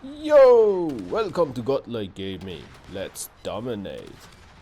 Yo! Welcome to Godlike Gaming. Let's dominate.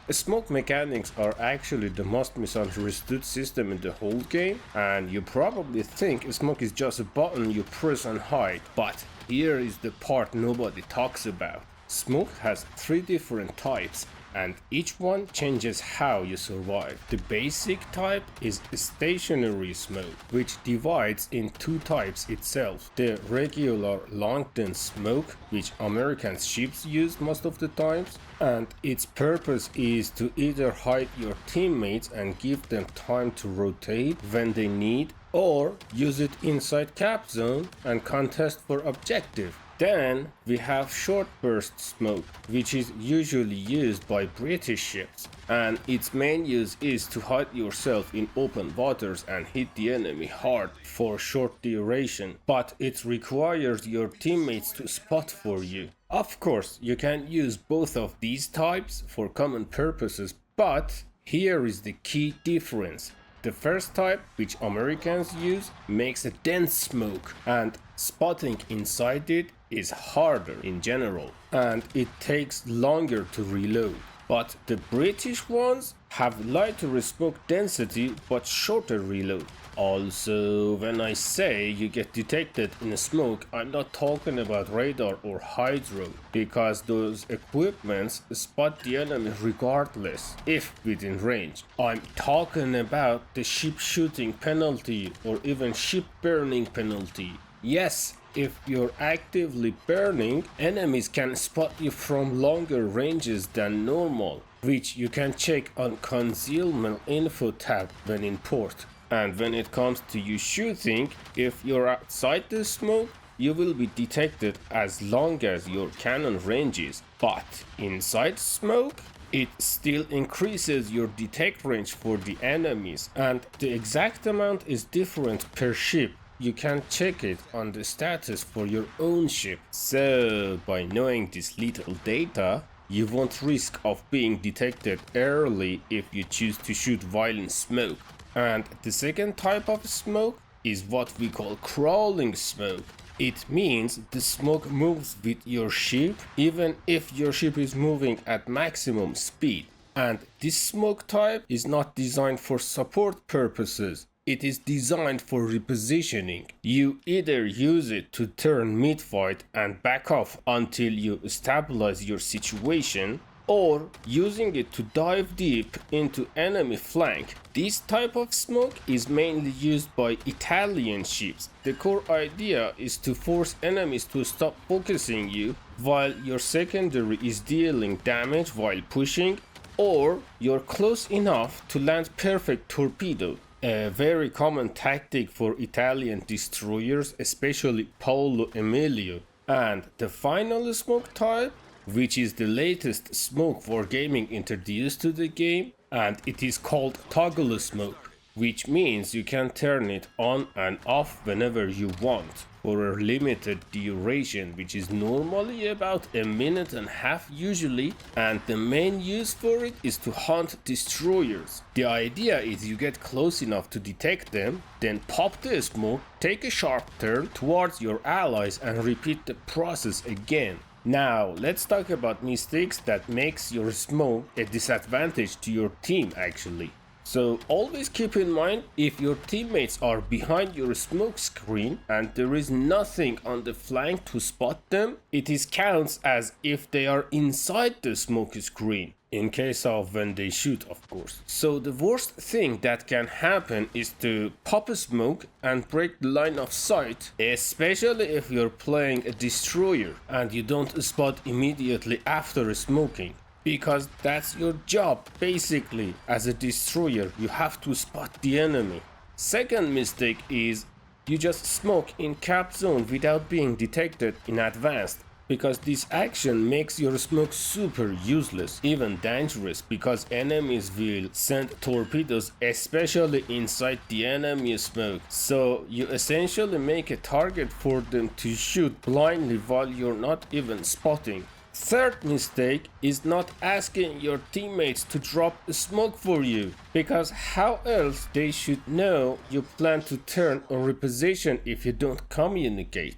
Smoke mechanics are actually the most misunderstood system in the whole game, and you probably think smoke is just a button you press and hide, but here is the part nobody talks about. Smoke has three different types, and each one changes how you survive. The basic type is stationary smoke, which divides in two types itself. The regular long-term smoke, which American ships use most of the times, and its purpose is to either hide your teammates and give them time to rotate when they need, or use it inside cap zone and contest for objective. Then we have short burst smoke, which is usually used by British ships, and its main use is to hide yourself in open waters and hit the enemy hard for short duration, but it requires your teammates to spot for you. Of course, you can use both of these types for common purposes, but here is the key difference. The first type, which Americans use, makes a dense smoke, and spotting inside it is harder in general, and it takes longer to reload. But the British ones have lighter smoke density but shorter reload. Also, when I say you get detected in a smoke, I'm not talking about radar or hydro, because those equipments spot the enemy regardless, if within range. I'm talking about the ship shooting penalty or even ship burning penalty. Yes, if you're actively burning, enemies can spot you from longer ranges than normal, which you can check on concealment info tab when in port. And when it comes to you shooting, if you're outside the smoke, you will be detected as long as your cannon ranges. But inside smoke, it still increases your detect range for the enemies, and the exact amount is different per ship. You can check it on the status for your own ship. So by knowing this little data, you won't risk of being detected early if you choose to shoot while in smoke. And the second type of smoke is what we call crawling smoke. It means the smoke moves with your ship even if your ship is moving at maximum speed. And this smoke type is not designed for support purposes. It is designed for repositioning. You either use it to turn mid-fight and back off until you stabilize your situation, or using it to dive deep into enemy flank. This type of smoke is mainly used by Italian ships. The core idea is to force enemies to stop focusing you while your secondary is dealing damage while pushing, or you're close enough to land perfect torpedo. A very common tactic for Italian destroyers, especially Paolo Emilio. And the final smoke type, which is the latest smoke for gaming introduced to the game, and it is called toggle smoke, which means you can turn it on and off whenever you want for a limited duration, which is normally about a minute and a half usually, and the main use for it is to hunt destroyers. The idea is you get close enough to detect them, then pop the smoke, take a sharp turn towards your allies and repeat the process again. Now, let's talk about mistakes that makes your smoke a disadvantage to your team actually. So always keep in mind, if your teammates are behind your smoke screen and there is nothing on the flank to spot them, it is counts as if they are inside the smoke screen. In case of when they shoot, of course. So the worst thing that can happen is to pop a smoke and break the line of sight, especially if you're playing a destroyer and you don't spot immediately after smoking. Because that's your job, basically. As a destroyer, you have to spot the enemy. Second mistake is you just smoke in cap zone without being detected in advance. Because this action makes your smoke super useless, even dangerous, because enemies will send torpedoes especially inside the enemy smoke. So you essentially make a target for them to shoot blindly while you're not even spotting. Third mistake is not asking your teammates to drop a smoke for you, because how else they should know you plan to turn or reposition if you don't communicate.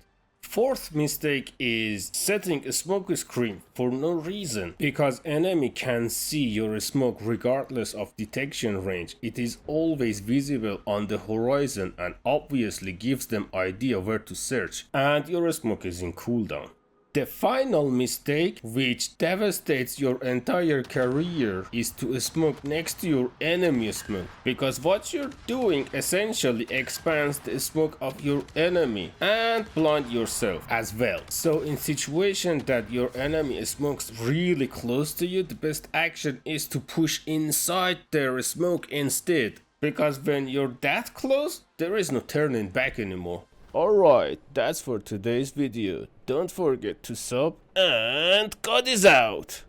Fourth mistake is setting a smoke screen for no reason, because enemy can see your smoke regardless of detection range. It is always visible on the horizon and obviously gives them idea where to search, and your smoke is in cooldown. The final mistake, which devastates your entire career, is to smoke next to your enemy smoke, because what you're doing essentially expands the smoke of your enemy and blind yourself as well. So in situation that your enemy smokes really close to you, the best action is to push inside their smoke instead, because when you're that close, there is no turning back anymore. Alright, that's for today's video. Don't forget to sub, and God is out!